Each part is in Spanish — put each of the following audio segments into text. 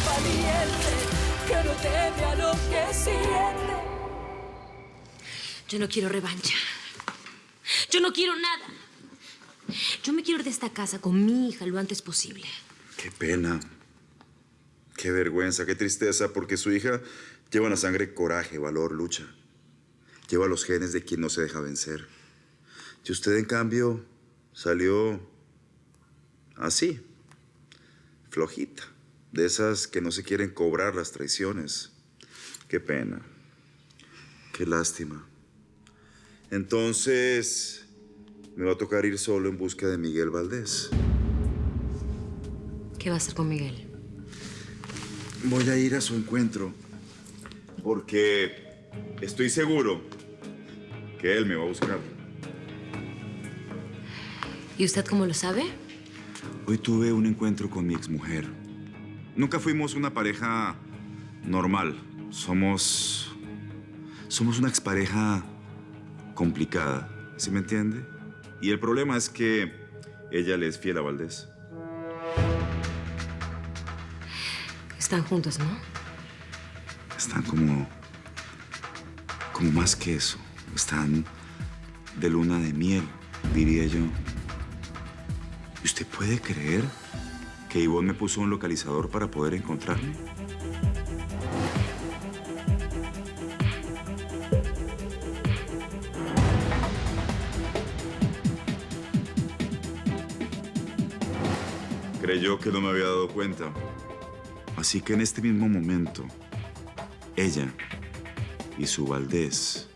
valiente que no teme a lo que siente. Yo no quiero revancha. Yo no quiero nada. Yo me quiero ir de esta casa con mi hija lo antes posible. Qué pena. Qué vergüenza, qué tristeza, porque su hija lleva en la sangre coraje, valor, lucha. Lleva los genes de quien no se deja vencer. Y usted, en cambio, salió así, flojita. De esas que no se quieren cobrar las traiciones. Qué pena. Qué lástima. Entonces, me va a tocar ir solo en busca de Miguel Valdés. ¿Qué va a hacer con Miguel? Voy a ir a su encuentro, porque estoy seguro que él me va a buscar. ¿Y usted cómo lo sabe? Hoy tuve un encuentro con mi exmujer. Nunca fuimos una pareja normal. Somos una expareja complicada, ¿sí me entiende? Y el problema es que ella le es fiel a Valdés. Están juntos, ¿no? Están como más que eso. Están de luna de miel, diría yo. ¿Y usted puede creer que Ivonne me puso un localizador para poder encontrarme? Creyó que no me había dado cuenta. Así que en este mismo momento, ella y su Valdés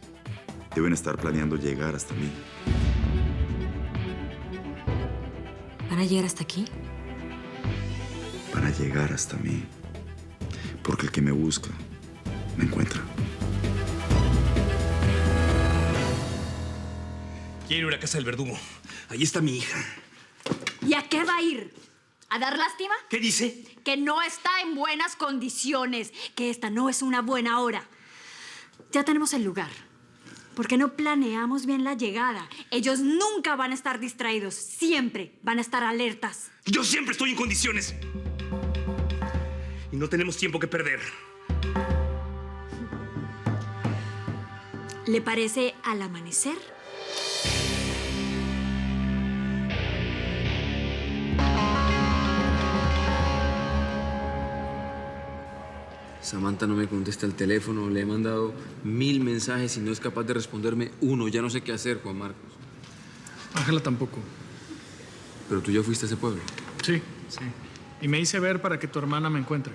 deben estar planeando llegar hasta mí. ¿Van a llegar hasta aquí? Van a llegar hasta mí. Porque el que me busca, me encuentra. Quiero ir a casa del verdugo. Ahí está mi hija. ¿Y a qué va a ir? ¿A dar lástima? ¿Qué dice? Que no está en buenas condiciones, que esta no es una buena hora. Ya tenemos el lugar. ¿Por qué no planeamos bien la llegada? Ellos nunca van a estar distraídos, siempre van a estar alertas. Yo siempre estoy en condiciones. Y no tenemos tiempo que perder. ¿Le parece al amanecer? Samantha no me contesta el teléfono, le he mandado 1000 mensajes y no es capaz de responderme uno. Ya no sé qué hacer, Juan Marcos. Ángela tampoco. Pero tú ya fuiste a ese pueblo. Sí. Y me hice ver para que tu hermana me encuentre.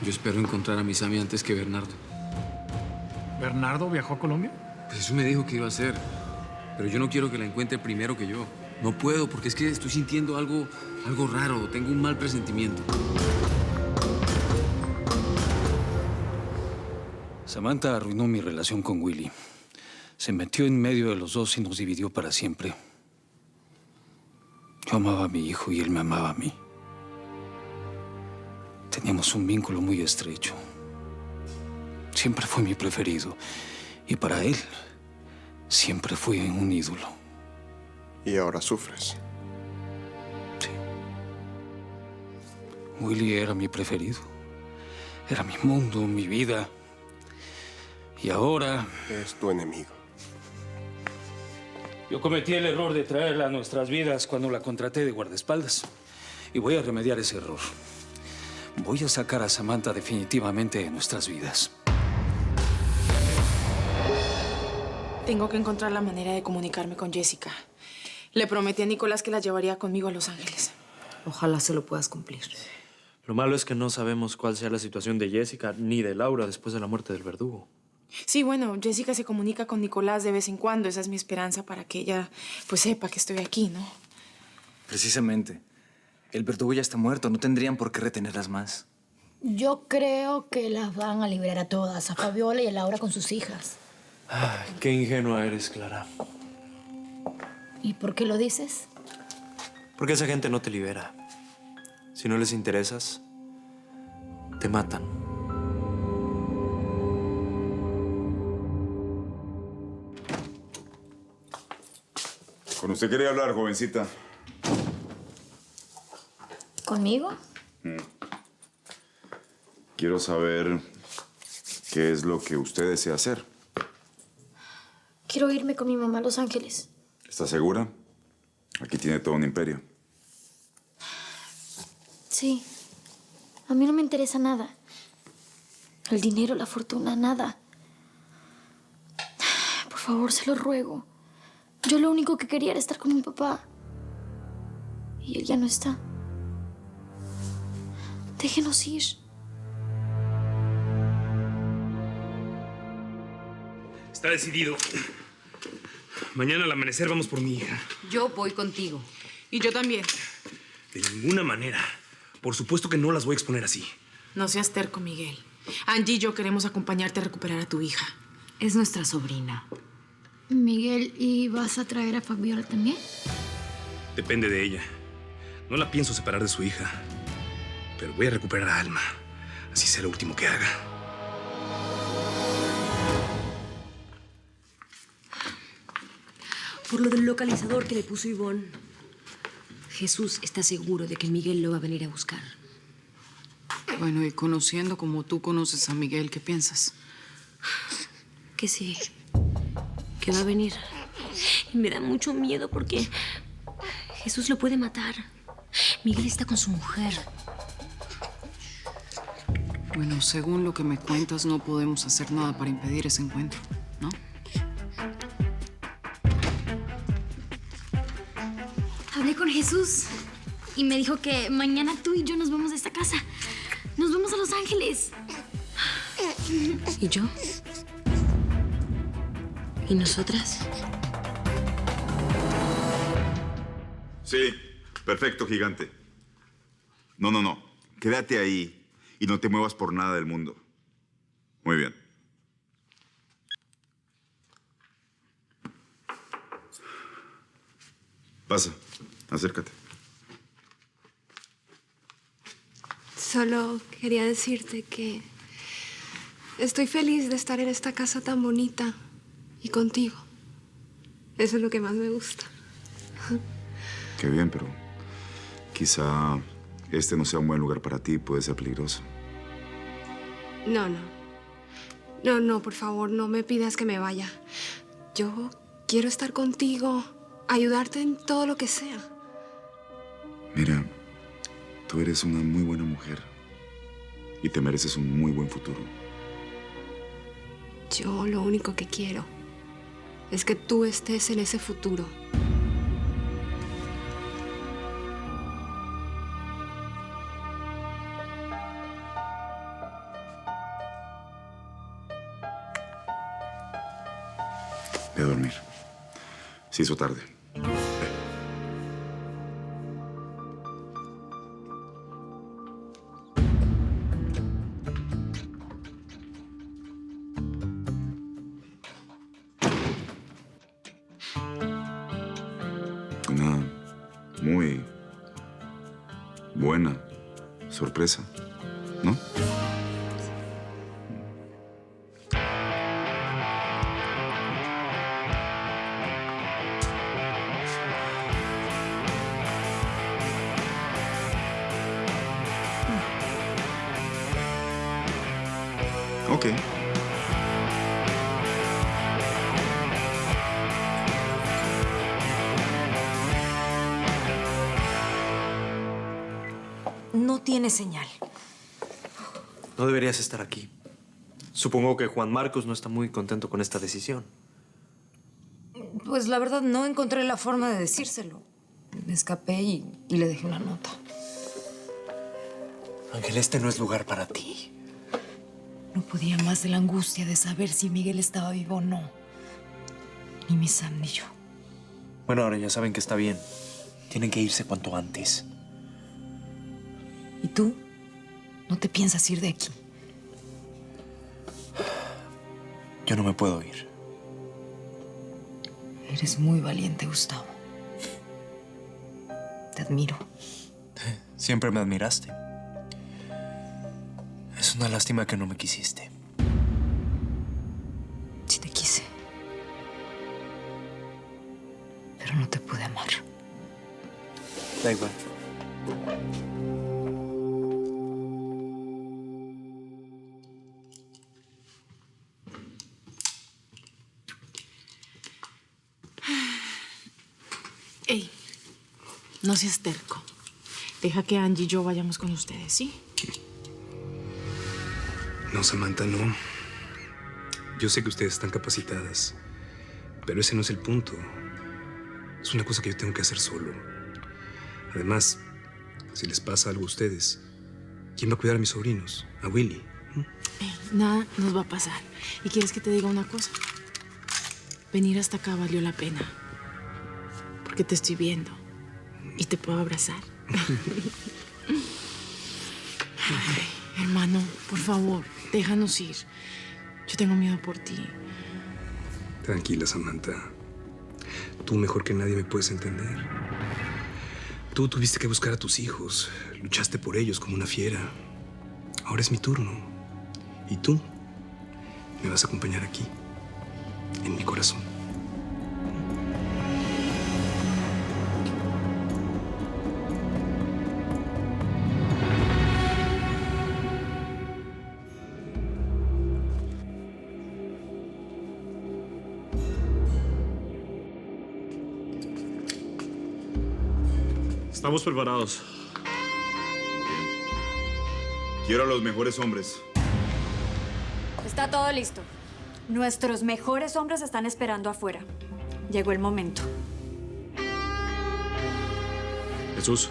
Yo espero encontrar a mi Sammy antes que Bernardo. ¿Bernardo viajó a Colombia? Pues eso me dijo que iba a hacer. Pero yo no quiero que la encuentre primero que yo. No puedo, porque es que estoy sintiendo algo raro. Tengo un mal presentimiento. Samantha arruinó mi relación con Willy. Se metió en medio de los dos y nos dividió para siempre. Yo amaba a mi hijo y él me amaba a mí. Teníamos un vínculo muy estrecho. Siempre fue mi preferido. Y para él, siempre fui un ídolo. ¿Y ahora sufres? Sí. Willy era mi preferido. Era mi mundo, mi vida. Y ahora... Es tu enemigo. Yo cometí el error de traerla a nuestras vidas cuando la contraté de guardaespaldas. Y voy a remediar ese error. Voy a sacar a Samantha definitivamente de nuestras vidas. Tengo que encontrar la manera de comunicarme con Jessica. Le prometí a Nicolás que la llevaría conmigo a Los Ángeles. Ojalá se lo puedas cumplir. Lo malo es que no sabemos cuál sea la situación de Jessica ni de Laura después de la muerte del verdugo. Sí, bueno, Jessica se comunica con Nicolás de vez en cuando. Esa es mi esperanza para que ella, pues, sepa que estoy aquí, ¿no? Precisamente. El verdugo ya está muerto. No tendrían por qué retenerlas más. Yo creo que las van a liberar a todas, a Fabiola y a Laura con sus hijas. Ay, qué ingenua eres, Clara. ¿Y por qué lo dices? Porque esa gente no te libera. Si no les interesas, te matan. Con usted quería hablar, jovencita. ¿Conmigo? Quiero saber qué es lo que usted desea hacer. Quiero irme con mi mamá a Los Ángeles. ¿Está segura? Aquí tiene todo un imperio. Sí. A mí no me interesa nada. El dinero, la fortuna, nada. Por favor, se lo ruego. Yo lo único que quería era estar con mi papá. Y él ya no está. Déjenos ir. Está decidido. Mañana al amanecer vamos por mi hija. Yo voy contigo. Y yo también. De ninguna manera. Por supuesto que no las voy a exponer así. No seas terco, Miguel. Angie y yo queremos acompañarte a recuperar a tu hija. Es nuestra sobrina. Miguel, ¿y vas a traer a Fabiola también? Depende de ella. No la pienso separar de su hija. Pero voy a recuperar a Alma. Así sea lo último que haga. Por lo del localizador que le puso Ivonne, Jesús está seguro de que Miguel lo va a venir a buscar. Bueno, y conociendo como tú conoces a Miguel, ¿qué piensas? Que sí, que va a venir. Y me da mucho miedo porque Jesús lo puede matar. Miguel está con su mujer. Bueno, según lo que me cuentas, no podemos hacer nada para impedir ese encuentro, ¿no? Hablé con Jesús y me dijo que mañana tú y yo nos vamos de esta casa. Nos vamos a Los Ángeles. ¿Y yo? ¿Y nosotras? Sí, perfecto, gigante. No. Quédate ahí y no te muevas por nada del mundo. Muy bien. Pasa, acércate. Solo quería decirte que estoy feliz de estar en esta casa tan bonita y contigo. Eso es lo que más me gusta. Qué bien, pero quizá este no sea un buen lugar para ti. Puede ser peligroso. No, por favor, no me pidas que me vaya. Yo quiero estar contigo, ayudarte en todo lo que sea. Mira, tú eres una muy buena mujer y te mereces un muy buen futuro. Yo lo único que quiero es que tú estés en ese futuro. Ve a dormir. Se hizo tarde. Una muy buena sorpresa, ¿no? Ok. No tiene señal. No deberías estar aquí. Supongo que Juan Marcos no está muy contento con esta decisión. Pues la verdad no encontré la forma de decírselo. Me escapé y le dejé una nota. Ángel, este no es lugar para ti. No podía más de la angustia de saber si Miguel estaba vivo o no. Ni mi Sam ni yo. Bueno, ahora ya saben que está bien. Tienen que irse cuanto antes. ¿Y tú? ¿No te piensas ir de aquí? Yo no me puedo ir. Eres muy valiente, Gustavo. Te admiro. Siempre me admiraste. Es una lástima que no me quisiste. Sí te quise. Pero no te pude amar. Da igual. Ey, no seas terco. Deja que Angie y yo vayamos con ustedes, ¿sí? No, Samantha, no. Yo sé que ustedes están capacitadas, pero ese no es el punto. Es una cosa que yo tengo que hacer solo. Además, si les pasa algo a ustedes, ¿quién va a cuidar a mis sobrinos? ¿A Willy? Nada nos va a pasar. ¿Y quieres que te diga una cosa? Venir hasta acá valió la pena. Porque te estoy viendo y te puedo abrazar. Ay, hermano, por favor, déjanos ir. Yo tengo miedo por ti. Tranquila, Samantha. Tú mejor que nadie me puedes entender. Tú tuviste que buscar a tus hijos. Luchaste por ellos como una fiera. Ahora es mi turno. Y tú me vas a acompañar aquí, en mi corazón. Estamos preparados. Quiero a los mejores hombres. Está todo listo. Nuestros mejores hombres están esperando afuera. Llegó el momento. Jesús,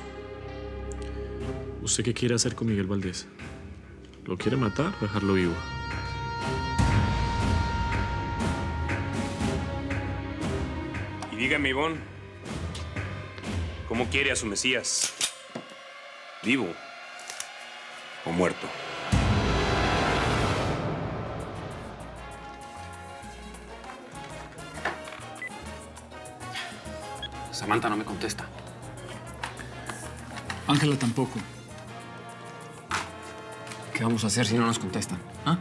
¿usted qué quiere hacer con Miguel Valdés? ¿Lo quiere matar o dejarlo vivo? Y dígame, Ivonne, ¿cómo quiere a su Mesías? ¿Vivo o muerto? Samantha no me contesta. Ángela tampoco. ¿Qué vamos a hacer si no nos contestan? ¿Ah?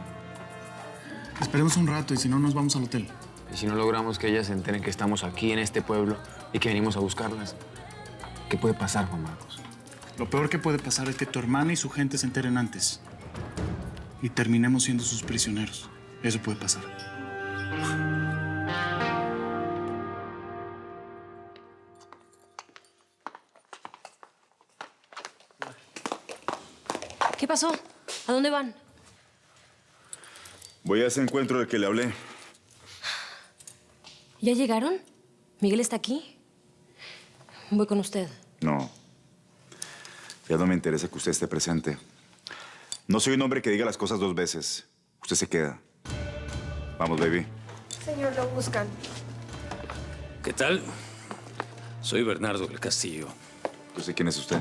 Esperemos un rato y si no nos vamos al hotel. ¿Y si no logramos que ellas se enteren que estamos aquí en este pueblo y que venimos a buscarlas? ¿Qué puede pasar, Juan Marcos? Lo peor que puede pasar es que tu hermana y su gente se enteren antes. Y terminemos siendo sus prisioneros. Eso puede pasar. ¿Qué pasó? ¿A dónde van? Voy a ese encuentro del que le hablé. ¿Ya llegaron? ¿Miguel está aquí? Voy con usted. No. Ya no me interesa que usted esté presente. No soy un hombre que diga las cosas dos veces. Usted se queda. Vamos, baby. Señor, lo buscan. ¿Qué tal? Soy Bernardo del Castillo. Yo sé quién es usted.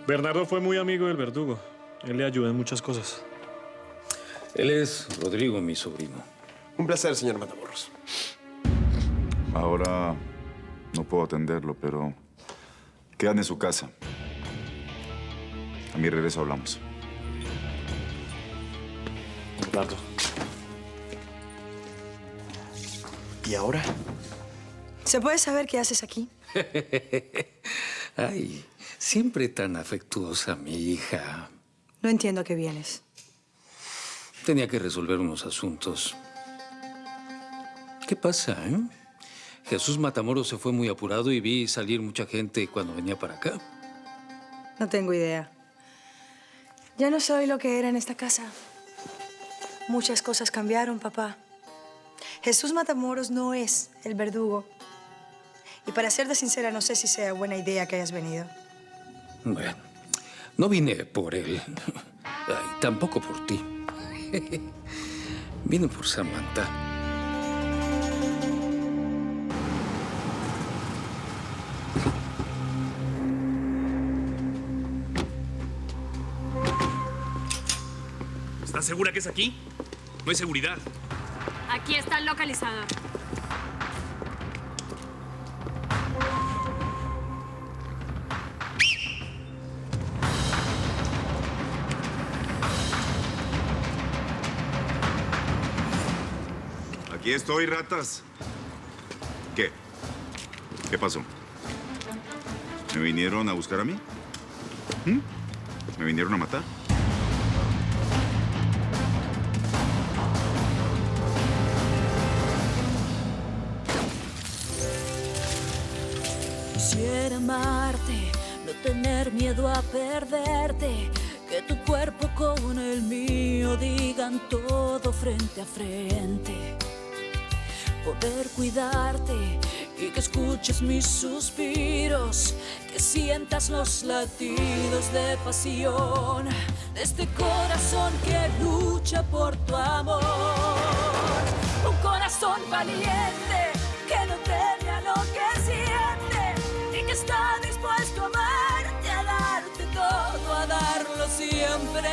Bernardo fue muy amigo del verdugo. Él le ayudó en muchas cosas. Él es Rodrigo, mi sobrino. Un placer, señor Matamoros. Ahora no puedo atenderlo, pero quedan en su casa. A mi regreso hablamos. Bernardo. ¿Y ahora? ¿Se puede saber qué haces aquí? Ay, siempre tan afectuosa mi hija. No entiendo a qué vienes. Tenía que resolver unos asuntos. ¿Qué pasa, eh? Jesús Matamoros se fue muy apurado y vi salir mucha gente cuando venía para acá. No tengo idea. Ya no soy lo que era en esta casa. Muchas cosas cambiaron, papá. Jesús Matamoros no es el verdugo. Y para serte sincera, no sé si sea buena idea que hayas venido. Bueno, no vine por él. Ay, tampoco por ti. Vine por Samantha. ¿Estás segura que es aquí? No hay seguridad. Aquí está el localizador. Aquí estoy, ratas. ¿Qué? ¿Qué pasó? ¿Me vinieron a buscar a mí? ¿Me vinieron a matar? Quisiera amarte, no tener miedo a perderte, que tu cuerpo con el mío digan todo frente a frente. Poder cuidarte y que escuches mis suspiros, que sientas los latidos de pasión de este corazón que lucha por tu amor. Un corazón valiente que no teme a lo que siente y que está dispuesto a amarte, a darte todo, a darlo siempre.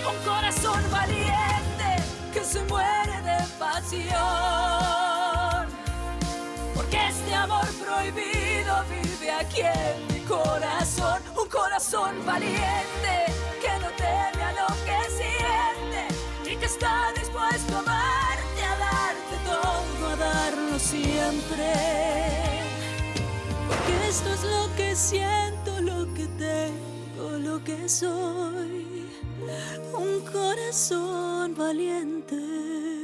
Un corazón valiente que se muere de pasión, porque este amor prohibido vive aquí en mi corazón. Un corazón valiente que no teme a lo que siente y que está dispuesto a amarte, a darte todo, a darlo siempre. Porque esto es lo que siento, lo que tengo, lo que soy. Un corazón valiente.